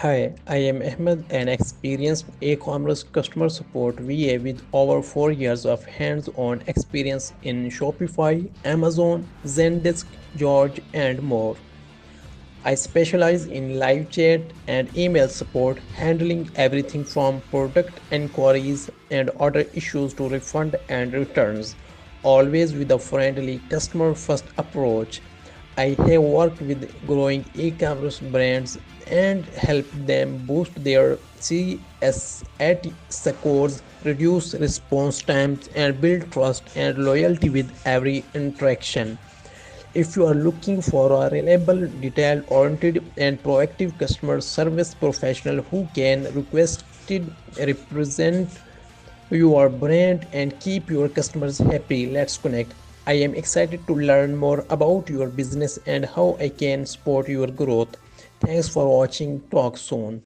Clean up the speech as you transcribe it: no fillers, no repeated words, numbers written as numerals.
Hi, I am Ahmad, an experienced e-commerce customer support VA with over 4 years of hands-on experience in Shopify, Amazon, Zendesk, George, and more. I specialize in live chat and email support, handling everything from product inquiries and order issues to refund and returns, always with a friendly customer first approach. I have worked with growing e-commerce brands and helped them boost their CSAT scores, reduce response times, and build trust and loyalty with every interaction. If you are looking for a reliable, detail-oriented, and proactive customer service professional who can represent your brand and keep your customers happy, let's connect. I am excited to learn more about your business and how I can support your growth. Thanks for watching. Talk soon.